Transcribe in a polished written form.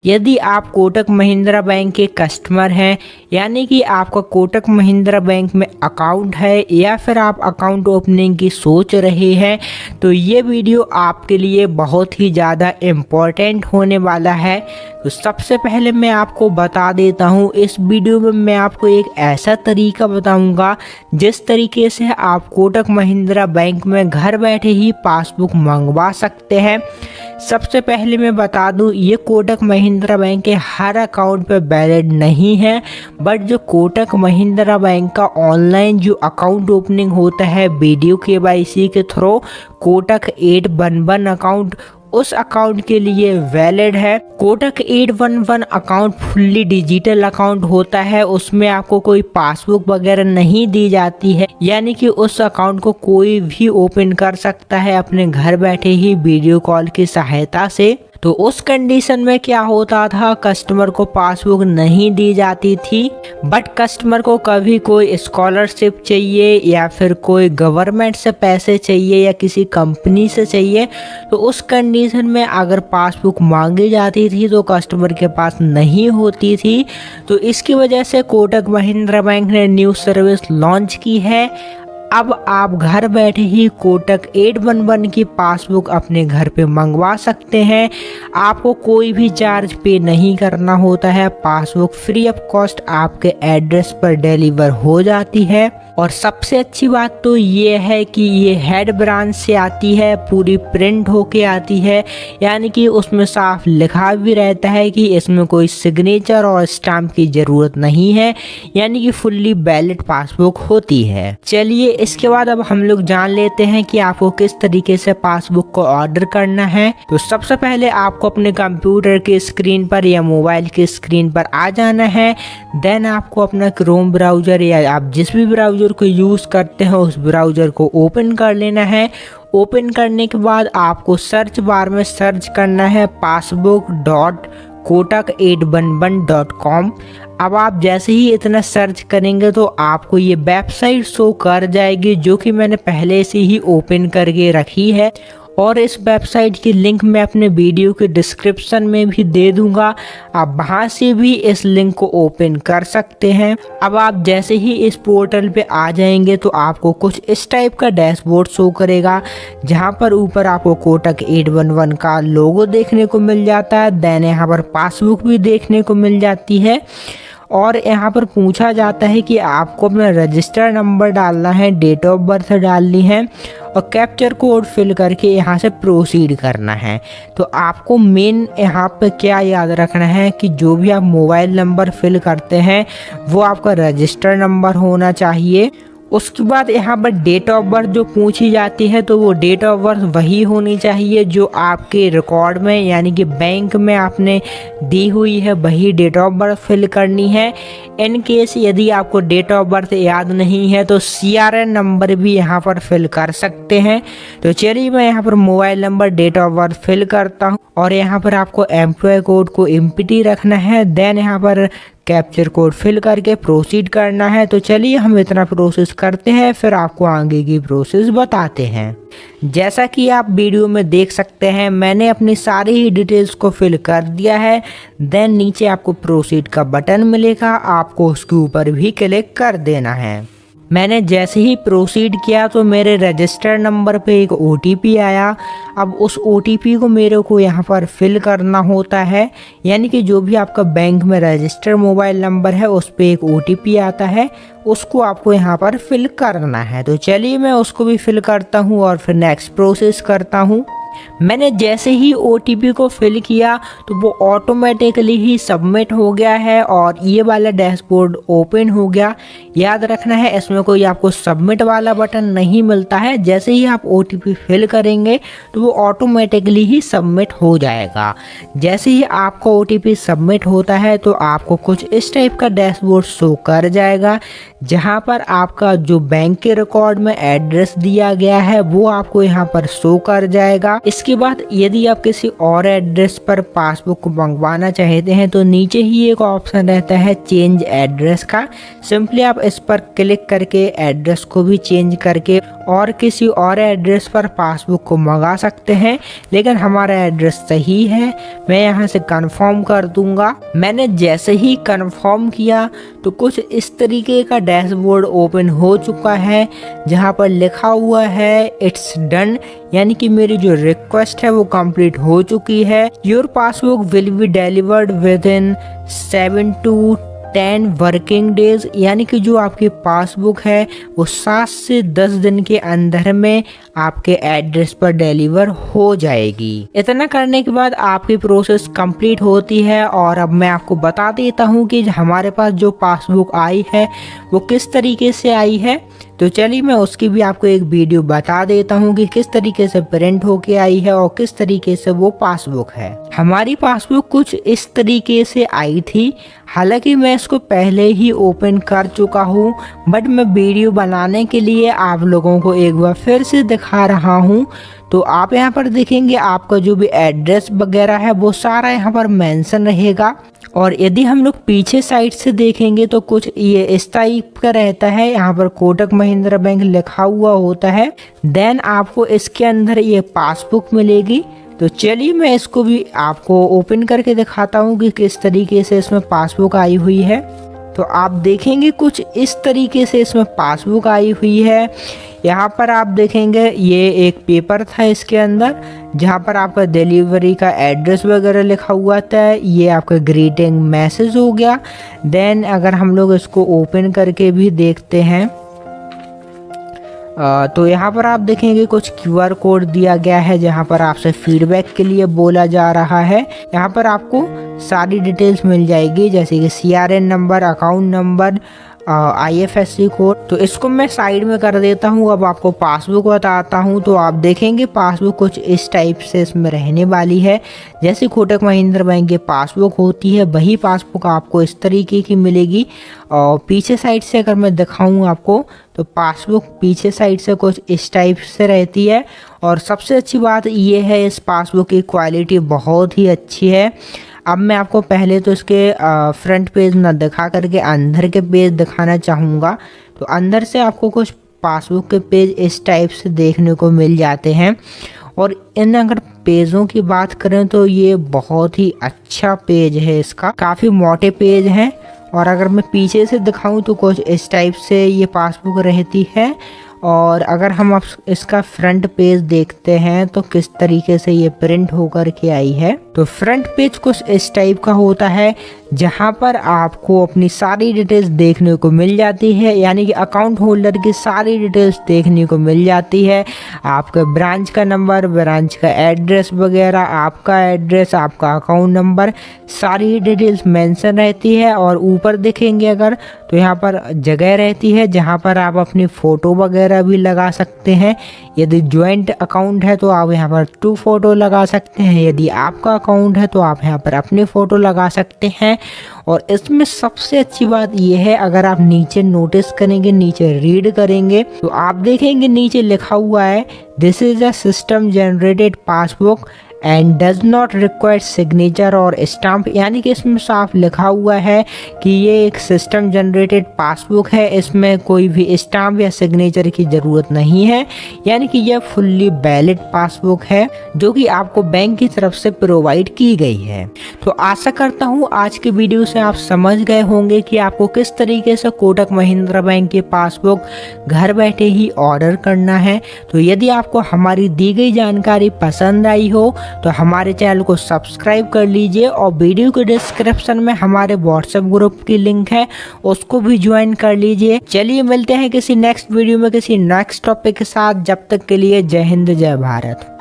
यदि आप कोटक महिंद्रा बैंक के कस्टमर हैं, यानी कि आपका कोटक महिंद्रा बैंक में अकाउंट है या फिर आप अकाउंट ओपनिंग की सोच रहे हैं, तो ये वीडियो आपके लिए बहुत ही ज़्यादा इम्पोर्टेंट होने वाला है। तो सबसे पहले मैं आपको बता देता हूँ, इस वीडियो में मैं आपको एक ऐसा तरीका बताऊँगा जिस तरीके से आप कोटक महिंद्रा बैंक में घर बैठे ही पासबुक मंगवा सकते हैं। सबसे पहले मैं बता दूं, ये कोटक महिंद्रा बैंक के हर अकाउंट पे वैलिड नहीं है, बट जो कोटक महिंद्रा बैंक का ऑनलाइन जो अकाउंट ओपनिंग होता है वीडियो KYC के थ्रू, कोटक 811 अकाउंट, उस अकाउंट के लिए वैलिड है। Kotak 811 account fully digital account होता है, उसमें आपको कोई पासबुक वगैरह नहीं दी जाती है, यानी कि उस अकाउंट को कोई भी ओपन कर सकता है अपने घर बैठे ही वीडियो कॉल की सहायता से। तो उस कंडीशन में क्या होता था, कस्टमर को पासबुक नहीं दी जाती थी, बट कस्टमर को कभी कोई स्कॉलरशिप चाहिए या फिर कोई गवर्नमेंट से पैसे चाहिए या किसी कंपनी से चाहिए, तो उस कंडीशन में अगर पासबुक मांगी जाती थी तो कस्टमर के पास नहीं होती थी। तो इसकी वजह से कोटक महिंद्रा बैंक ने न्यू सर्विस लॉन्च की है। अब आप घर बैठे ही कोटक 811 की पासबुक अपने घर पे मंगवा सकते हैं। आपको कोई भी चार्ज पे नहीं करना होता है, पासबुक फ्री ऑफ कॉस्ट आपके एड्रेस पर डिलीवर हो जाती है। और सबसे अच्छी बात तो ये है कि ये हेड ब्रांच से आती है, पूरी प्रिंट होके आती है, यानी कि उसमें साफ लिखा भी रहता है कि इसमें कोई सिग्नेचर और स्टाम्प की ज़रूरत नहीं है, यानी कि फुल्ली वैलिड पासबुक होती है। चलिए इसके बाद अब हम लोग जान लेते हैं कि आपको किस तरीके से पासबुक को ऑर्डर करना है। तो सबसे पहले आपको अपने कंप्यूटर की स्क्रीन पर या मोबाइल की स्क्रीन पर आ जाना है। देन आपको अपना क्रोम ब्राउज़र या आप जिस भी ब्राउज़र को यूज़ करते हैं उस ब्राउज़र को ओपन कर लेना है। ओपन करने के बाद आपको सर्च बार में सर्च करना है passbook.kotak811.com। अब आप जैसे ही इतना सर्च करेंगे तो आपको ये वेबसाइट शो कर जाएगी, जो कि मैंने पहले से ही ओपन करके रखी है, और इस वेबसाइट की लिंक मैं अपने वीडियो के डिस्क्रिप्शन में भी दे दूंगा। आप वहां से भी इस लिंक को ओपन कर सकते हैं। अब आप जैसे ही इस पोर्टल पे आ जाएंगे तो आपको कुछ इस टाइप का डैशबोर्ड शो करेगा, जहां पर ऊपर आपको कोटक 811 का लोगो देखने को मिल जाता है। देन यहाँ पर पासबुक भी देखने को मिल जाती है, और यहाँ पर पूछा जाता है कि आपको अपना रजिस्टर नंबर डालना है, डेट ऑफ बर्थ डालनी है और कैप्चर कोड फिल करके यहाँ से प्रोसीड करना है। तो आपको मेन यहाँ पे क्या याद रखना है कि जो भी आप मोबाइल नंबर फिल करते हैं वो आपका रजिस्टर नंबर होना चाहिए। उसके बाद यहाँ पर डेट ऑफ बर्थ जो पूछी जाती है, तो वो डेट ऑफ बर्थ वही होनी चाहिए जो आपके रिकॉर्ड में यानी कि बैंक में आपने दी हुई है, वही डेट ऑफ बर्थ फिल करनी है। इन केस यदि आपको डेट ऑफ बर्थ याद नहीं है तो CRN नंबर भी यहाँ पर फिल कर सकते हैं। तो चलिए मैं यहाँ पर mobile number, date of birth fill करता हूँ, और यहाँ पर आपको एम्प्लॉय कोड को एम्प्टी रखना है। देन यहाँ पर कैप्चर कोड फिल करके प्रोसीड करना है। तो चलिए हम इतना प्रोसेस करते हैं, फिर आपको आगे की प्रोसेस बताते हैं। जैसा कि आप वीडियो में देख सकते हैं, मैंने अपनी सारी ही डिटेल्स को फिल कर दिया है। देन नीचे आपको प्रोसीड का बटन मिलेगा, आपको उसके ऊपर भी क्लिक कर देना है। मैंने जैसे ही प्रोसीड किया तो मेरे रजिस्टर नंबर पे एक OTP आया। अब उस OTP को मेरे को यहाँ पर फिल करना होता है, यानी कि जो भी आपका बैंक में रजिस्टर मोबाइल नंबर है उस पे एक OTP आता है, उसको आपको यहाँ पर फिल करना है। तो चलिए मैं उसको भी फिल करता हूँ और फिर नेक्स्ट प्रोसेस करता हूँ। मैंने जैसे ही OTP को फिल किया तो वो ऑटोमेटिकली ही सबमिट हो गया है और ये वाला डैशबोर्ड ओपन हो गया। याद रखना है, इसमें कोई आपको सबमिट वाला बटन नहीं मिलता है। जैसे ही आप OTP फिल करेंगे तो वो ऑटोमेटिकली ही सबमिट हो जाएगा। जैसे ही आपका OTP सबमिट होता है तो आपको कुछ इस टाइप का डैशबोर्ड शो कर जाएगा, जहाँ पर आपका जो बैंक के रिकॉर्ड में एड्रेस दिया गया है वो आपको यहाँ पर शो कर जाएगा। इसके बाद यदि आप किसी और एड्रेस पर पासबुक को मंगवाना चाहते हैं तो नीचे ही एक ऑप्शन रहता है चेंज एड्रेस का। सिंपली आप इस पर क्लिक करके एड्रेस को भी चेंज करके और किसी और एड्रेस पर पासबुक को मंगा सकते हैं, लेकिन हमारा एड्रेस सही है। मैं यहाँ से कंफर्म कर दूंगा। मैंने जैसे ही कंफर्म किया तो कुछ इस तरीके का डैशबोर्ड ओपन हो चुका है, जहाँ पर लिखा हुआ है इट्स डन, यानी कि मेरी जो रिक्वेस्ट है वो कंप्लीट हो चुकी है। Your passbook will be delivered with in 7 to 10 working days, यानी कि जो आपकी पासबुक है वो 7 से 10 दिन के अंदर में आपके एड्रेस पर डिलीवर हो जाएगी। इतना करने के बाद आपकी प्रोसेस कंप्लीट होती है। और अब मैं आपको बता देता हूँ कि हमारे पास जो पासबुक आई है वो किस तरीके से आई है। तो चलिए मैं उसकी भी आपको एक वीडियो बता देता हूँ कि किस तरीके से प्रिंट होके आई है और किस तरीके से वो पासबुक है। हमारी पासबुक कुछ इस तरीके से आई थी। हालांकि मैं इसको पहले ही ओपन कर चुका हूँ, बट मैं वीडियो बनाने के लिए आप लोगों को एक बार फिर से दिखा रहा हूँ। तो आप यहाँ पर देखेंगे आपका जो भी एड्रेस वगैरह है वो सारा यहाँ पर मेंशन रहेगा। और यदि हम लोग पीछे साइड से देखेंगे तो कुछ ये इस टाइप का रहता है। यहाँ पर कोटक महिंद्रा बैंक लिखा हुआ होता है। देन आपको इसके अंदर ये पासबुक मिलेगी। तो चलिए मैं इसको भी आपको ओपन करके दिखाता हूँ कि किस तरीके से इसमें पासबुक आई हुई है। तो आप देखेंगे कुछ इस तरीके से इसमें पासबुक आई हुई है। यहाँ पर आप देखेंगे ये एक पेपर था इसके अंदर, जहाँ पर आपका डिलीवरी का एड्रेस वगैरह लिखा हुआ था। ये आपका ग्रीटिंग मैसेज हो गया। देन अगर हम लोग इसको ओपन करके भी देखते हैं तो यहाँ पर आप देखेंगे कुछ QR कोड दिया गया है, जहाँ पर आपसे फीडबैक के लिए बोला जा रहा है। यहाँ पर आपको सारी डिटेल्स मिल जाएगी, जैसे कि CRN number, account number, IFSC code. तो इसको मैं साइड में कर देता हूँ। अब आपको पासबुक बताता हूँ। तो आप देखेंगे पासबुक कुछ इस टाइप से इसमें रहने वाली है। जैसे कोटक महिंद्रा बैंक की पासबुक होती है वही पासबुक आपको इस तरीके की मिलेगी। और पीछे साइड से अगर मैं दिखाऊँ आपको तो पासबुक पीछे साइड से कुछ इस टाइप से रहती है। और सबसे अच्छी बात ये है इस पासबुक की क्वालिटी बहुत ही अच्छी है। अब मैं आपको पहले तो इसके फ्रंट पेज ना दिखा करके अंदर के पेज दिखाना चाहूँगा। तो अंदर से आपको कुछ पासबुक के पेज इस टाइप से देखने को मिल जाते हैं। और इन अगर पेजों की बात करें तो ये बहुत ही अच्छा पेज है, इसका काफ़ी मोटे पेज हैं। और अगर मैं पीछे से दिखाऊं तो कुछ इस टाइप से ये पासबुक रहती है। और अगर हम अब इसका फ्रंट पेज देखते हैं तो किस तरीके से ये प्रिंट होकर के आई है। तो फ्रंट पेज कुछ इस टाइप का होता है, जहां पर आपको अपनी सारी डिटेल्स देखने को मिल जाती है, यानी कि अकाउंट होल्डर की सारी डिटेल्स देखने को मिल जाती है। आपका ब्रांच का नंबर, ब्रांच का एड्रेस वगैरह, आपका एड्रेस, आपका अकाउंट नंबर, सारी डिटेल्स मेंशन रहती है। और ऊपर देखेंगे अगर तो यहाँ पर जगह रहती है जहाँ पर आप अपनी फ़ोटो वगैरह भी लगा सकते हैं। यदि ज्वाइंट अकाउंट है तो आप यहाँ पर 2 फोटो लगा सकते हैं। यदि आपका अकाउंट है तो आप यहाँ पर अपनी फ़ोटो लगा सकते हैं। और इसमें सबसे अच्छी बात यह है, अगर आप नीचे नोटिस करेंगे, नीचे रीड करेंगे तो आप देखेंगे नीचे लिखा हुआ है this is a system generated passbook and does not require signature और स्टाम्प, यानी कि इसमें साफ लिखा हुआ है कि ये एक सिस्टम जनरेटेड पासबुक है। इसमें कोई भी स्टाम्प या सिग्नेचर की ज़रूरत नहीं है, यानी कि यह फुल्ली वैलिड पासबुक है जो कि आपको बैंक की तरफ से प्रोवाइड की गई है। तो आशा करता हूँ आज के वीडियो से आप समझ गए होंगे कि आपको किस तरीके से कोटक महिंद्रा बैंक की पासबुक घर बैठे ही ऑर्डर करना है। तो यदि आपको हमारी दी गई जानकारी पसंद आई हो तो हमारे चैनल को सब्सक्राइब कर लीजिए। और वीडियो के डिस्क्रिप्शन में हमारे व्हाट्सएप ग्रुप की लिंक है, उसको भी ज्वाइन कर लीजिए। चलिए मिलते हैं किसी नेक्स्ट वीडियो में किसी नेक्स्ट टॉपिक के साथ। जब तक के लिए जय हिंद, जय भारत।